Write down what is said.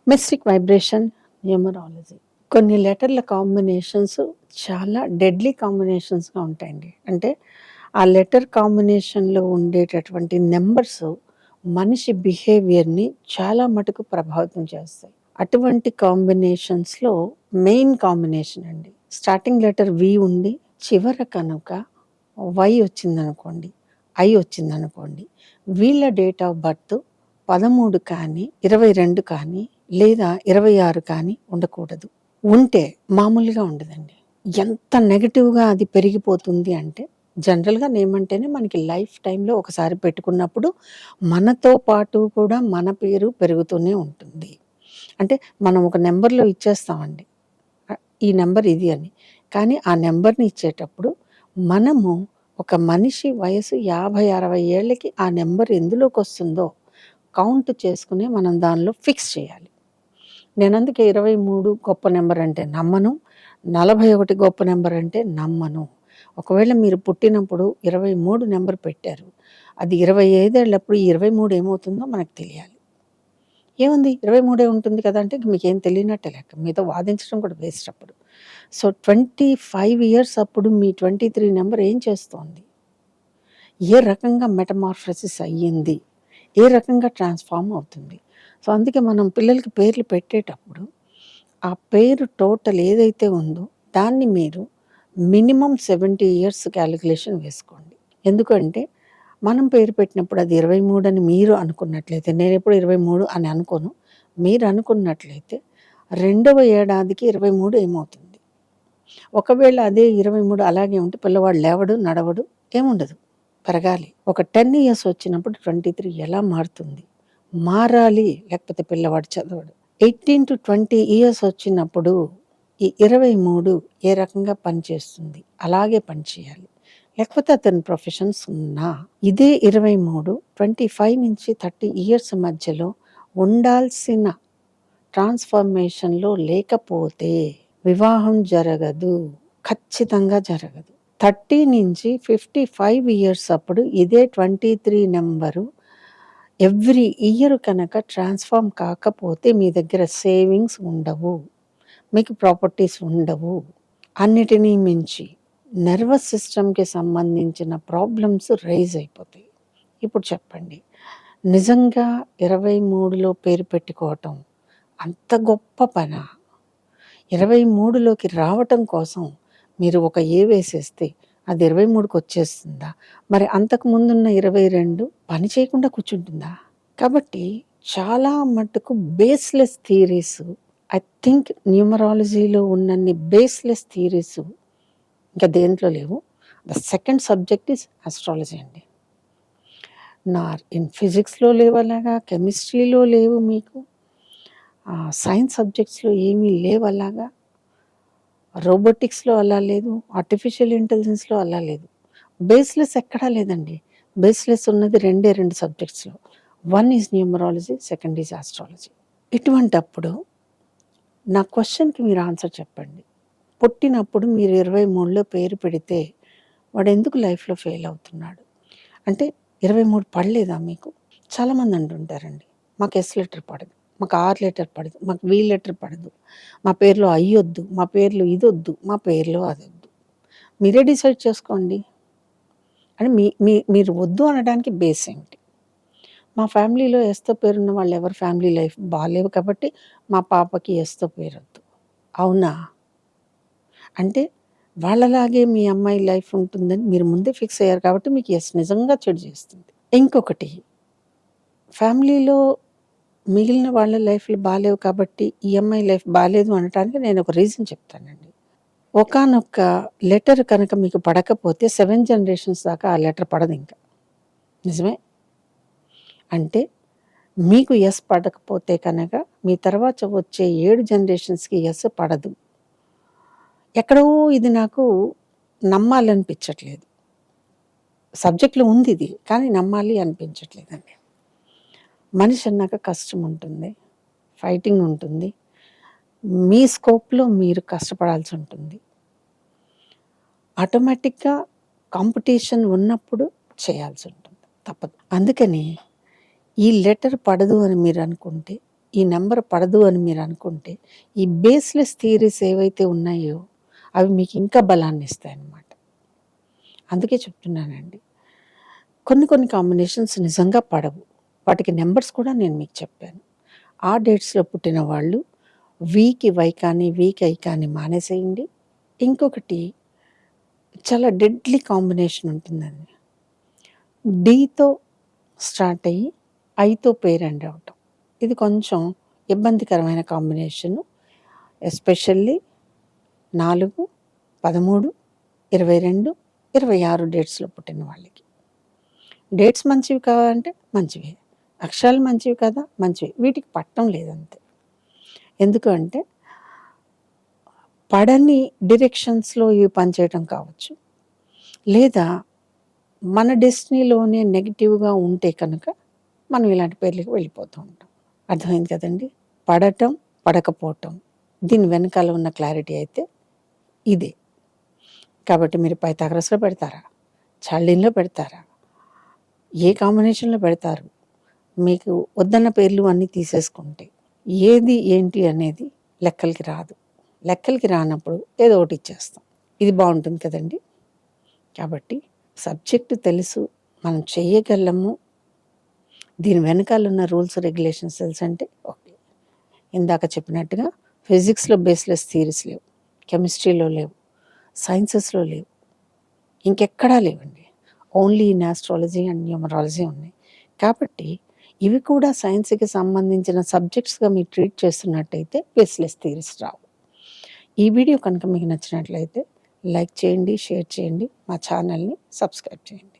Mystic vibration numerology. కొన్ని లెటర్ల combinations చాలా deadly కాంబినేషన్స్‌గా ఉంటాయండి. అంటే ఆ లెటర్ కాంబినేషన్‌లో ఉండేటటువంటి నంబర్స్ మనిషి బిహేవియర్‌ని చాలా మటుకు ప్రభావితం చేస్తాయి. అటువంటి కాంబినేషన్స్‌లో మెయిన్ కాంబినేషన్ అండి. స్టార్టింగ్ లెటర్ వి ఉండి చివర కనుక వై వచ్చిందనుకోండి, ఐ వచ్చిందనుకోండి, వీళ్ళ డేట్ ఆఫ్ బర్త్ 13 కానీ, 22 కానీ, లేదా 26 కానీ ఉండకూడదు. ఉంటే మామూలుగా ఉండదండి. ఎంత నెగెటివ్‌గా అది పెరిగిపోతుంది అంటే, జనరల్‌గా నేమంటేనే మనకి లైఫ్ టైమ్‌లో ఒకసారి పెట్టుకున్నప్పుడు మనతో పాటు కూడా మన పేరు పెరుగుతూనే ఉంటుంది. అంటే మనం ఒక నంబర్‌లో ఇచ్చేస్తామండి. ఈ నంబర్ ఇది అని. కానీ ఆ నంబర్‌ని ఇచ్చేటప్పుడు మనము ఒక మనిషి వయసు 50, 60 ఏళ్ళకి ఆ నంబర్ ఎందులోకొస్తుందో కౌంట్ చేసుకుని మనం దానిలో ఫిక్స్ చేయాలి. నేనందుకే 23 గొప్ప నంబర్ అంటే నమ్మను. 41 గొప్ప నంబర్ అంటే నమ్మను. ఒకవేళ మీరు పుట్టినప్పుడు 23 నంబర్ పెట్టారు. అది 25 ఏళ్ళప్పుడు ఈ 23 ఏమవుతుందో మనకు తెలియాలి. ఏముంది 23 ఉంటుంది కదా! అంటే మీకేం తెలియనట్టే లెక్క. మీతో వాదించడం కూడా వేస్ట్ అప్పుడు. సో, 25 ఇయర్స్ అప్పుడు మీ 23 నంబర్ ఏం చేస్తోంది? ఏ రకంగా మెటమార్ఫసిస్ అయ్యింది? ఏ రకంగా ట్రాన్స్‌ఫార్మ్ అవుతుంది? సో, అందుకే మనం పిల్లలకి పేర్లు పెట్టేటప్పుడు ఆ పేరు టోటల్ ఏదైతే ఉందో దాన్ని మీరు మినిమమ్ 70 ఇయర్స్ క్యాలిక్యులేషన్ వేసుకోండి. ఎందుకంటే మనం పేరు పెట్టినప్పుడు అది 23 అని మీరు అనుకున్నట్లయితే, నేనెప్పుడు 23 అని అనుకోను. మీరు అనుకున్నట్లయితే రెండవ ఏడాదికి 23 ఏమవుతుంది? ఒకవేళ అదే 23 అలాగే ఉంటే పిల్లవాడు లేవడు, నడవడు, ఏముండదు. పెరగాలి. ఒక 10 ఇయర్స్ వచ్చినప్పుడు 23 ఎలా మారుతుంది? మారాలి. లేకపోతే పిల్లవాడు చదవడు. 18-20 ఇయర్స్ వచ్చినప్పుడు ఈ 23 ఏ రకంగా పనిచేస్తుంది? అలాగే పనిచేయాలి. లేకపోతే అతని ప్రొఫెషన్ సున్నా. ఇదే 23 25-30 ఇయర్స్ మధ్యలో ఉండాల్సిన ట్రాన్స్‌ఫర్మేషన్‌లో లేకపోతే వివాహం జరగదు. ఖచ్చితంగా జరగదు. 30-55 ఇయర్స్ అప్పుడు ఇదే 23 నంబరు ఎవ్రీ ఇయర్ కనుక ట్రాన్స్‌ఫార్మ్ కాకపోతే మీ దగ్గర సేవింగ్స్ ఉండవు. మీకు ప్రాపర్టీస్ ఉండవు. అన్నిటినీ మించి నర్వస్ సిస్టమ్‌కి సంబంధించిన ప్రాబ్లమ్స్ రైజ్ అయిపోతాయి. ఇప్పుడు చెప్పండి. నిజంగా 23లో పేరు పెట్టుకోవటం అంత గొప్ప పనా? 23లోకి రావటం కోసం మీరు ఒక ఏ వేసేస్తే అది 23కి వచ్చేస్తుందా? మరి అంతకు ముందున్న 22 పని చేయకుండా కూర్చుంటుందా? కాబట్టి చాలా మట్టుకు బేస్‌లెస్ థియరీస్, ఐ థింక్ న్యూమరాలజీలో ఉన్నన్ని బేస్‌లెస్ థియరీస్ ఇంకా దేంట్లో లేవు. The second subject is astrology అండి. ఇన్ ఫిజిక్స్‌లో లేవు అలాగా, కెమిస్ట్రీలో లేవు మీకు, సైన్స్ సబ్జెక్ట్స్‌లో ఏమీ లేవు అలాగా, రోబోటిక్స్‌లో అలా లేదు, ఆర్టిఫిషియల్ ఇంటెలిజెన్స్‌లో అలా లేదు. బేస్‌లెస్ ఎక్కడా లేదండి. బేస్‌లెస్ ఉన్నది రెండే 2 సబ్జెక్ట్స్‌లో. One is numerology, second is astrology. ఇటువంటప్పుడు నా క్వెషన్‌కి మీరు ఆన్సర్ చెప్పండి. పుట్టినప్పుడు మీరు 23లో పేరు పెడితే వాడెందుకు లైఫ్‌లో ఫెయిల్ అవుతున్నాడు? అంటే 23 పడలేదా మీకు? చాలామంది అంటుంటారండి. మాకు ఎస్ లెటర్ పడదు, మాకు ఆర్ లెటర్ పడదు, మాకు వి లెటర్ పడదు, మా పేరులో ఐ వద్దు, మా పేరులో ఇదొద్దు, మా పేరులో అదొద్దు. మీరే డిసైడ్ చేసుకోండి. అని మీరు వద్దు అనడానికి బేస్ ఏంటి? మా ఫ్యామిలీలో ఎస్‌తో పేరున్న వాళ్ళు ఎవరి ఫ్యామిలీ లైఫ్ బాలేవు కాబట్టి మా పాపకి ఎస్‌తో పేరొద్దు. అవునా? అంటే వాళ్ళలాగే మీ అమ్మాయి లైఫ్ ఉంటుందని మీరు ముందే ఫిక్స్ అయ్యారు కాబట్టి మీకు ఎస్ నిజంగా చెడు చేస్తుంది. ఇంకొకటి, ఫ్యామిలీలో మిగిలిన వాళ్ళ లైఫ్‌లు బాలేవు కాబట్టి ఈ అమ్మాయి లైఫ్ బాలేదు అనటానికి నేను ఒక రీజన్ చెప్తానండి. ఒకానొక లెటర్ కనుక మీకు పడకపోతే 7 జనరేషన్స్ దాకా ఆ లెటర్ పడదింక. నిజమే. అంటే మీకు ఎస్ పడకపోతే కనుక మీ తర్వాత వచ్చే 7 జనరేషన్స్‌కి ఎస్ పడదు. ఎక్కడో ఇది నాకు నమ్మాలనిపించట్లేదు. సబ్జెక్ట్‌లో ఉంది ఇది. కానీ నమ్మాలి అనిపించట్లేదండి. మనిషి అన్నాక కష్టం ఉంటుంది. ఫైటింగ్ ఉంటుంది. మీ స్కోప్‌లో మీరు కష్టపడాల్సి ఉంటుంది. ఆటోమేటిక్‌గా కాంపిటీషన్ ఉన్నప్పుడు చేయాల్సి ఉంటుంది. తప్పదు. అందుకని ఈ లెటర్ పడదు అని మీరు అనుకుంటే ఈ నెంబర్ పడదు అని మీరు అనుకుంటే ఈ బేస్లెస్ థియరీస్ ఏవైతే ఉన్నాయో అవి మీకు ఇంకా బలాన్ని ఇస్తాయన్నమాట. అందుకే చెప్తున్నానండి, కొన్ని కాంబినేషన్స్ నిజంగా పడవు. వాటికి నెంబర్స్ కూడా నేను మీకు చెప్పాను. ఆ డేట్స్లో పుట్టిన వాళ్ళు వీకి వై కానీ వీకి ఐ కానీ మానేసేయండి. ఇంకొకటి చాలా డెడ్లీ కాంబినేషన్ ఉంటుందండి. డీతో స్టార్ట్ అయ్యి ఐతో పేరు ఎండ్ అవటం. ఇది కొంచెం ఇబ్బందికరమైన కాంబినేషను. ఎస్పెషల్లీ 4, 13, 22, 26 డేట్స్లో పుట్టిన వాళ్ళకి. డేట్స్ మంచివి కావాలంటే మంచివే, అక్షరాలు మంచివి కదా మంచివి, వీటికి పట్టం లేదంతే. ఎందుకు అంటే పడని డిరెక్షన్స్లో ఇవి పనిచేయటం కావచ్చు, లేదా మన డెస్టినీలోనే నెగిటివ్గా ఉంటే కనుక మనం ఇలాంటి పేర్లకు వెళ్ళిపోతూ ఉంటాం. అర్థమైంది కదండి? పడటం పడకపోవటం దీని వెనకాల ఉన్న క్లారిటీ అయితే ఇదే. కాబట్టి మీరు పైథాగరస్లో పెడతారా, చార్లిన్లో పెడతారా, ఏ కాంబినేషన్లో పెడతారు, మీకు వద్దన్న పేర్లు అన్నీ తీసేసుకుంటే ఏది ఏంటి అనేది లెక్కలకి రాదు. లెక్కలకి రానప్పుడు ఏదో ఒకటి ఇచ్చేస్తాం. ఇది బాగుంటుంది కదండి. కాబట్టి సబ్జెక్టు తెలుసు, మనం చెయ్యగలము, దీని వెనకాల ఉన్న రూల్స్ రెగ్యులేషన్స్ తెలుసు అంటే ఓకే. ఇందాక చెప్పినట్టుగా ఫిజిక్స్లో బేస్లెస్ థియరీస్ లేవు, కెమిస్ట్రీలో లేవు, సైన్సెస్లో లేవు, ఇంకెక్కడా లేవండి. Only in astrology and numerology ఉన్నాయి. కాబట్టి ఇవి కూడా సైన్స్కి సంబంధించిన సబ్జెక్ట్స్గా మీరు ట్రీట్ చేస్తున్నట్టయితే బేస్లెస్ థియరీస్ రావు. ఈ వీడియో కనుక మీకు నచ్చినట్లయితే లైక్ చేయండి, షేర్ చేయండి, మా ఛానల్ని సబ్స్క్రైబ్ చేయండి.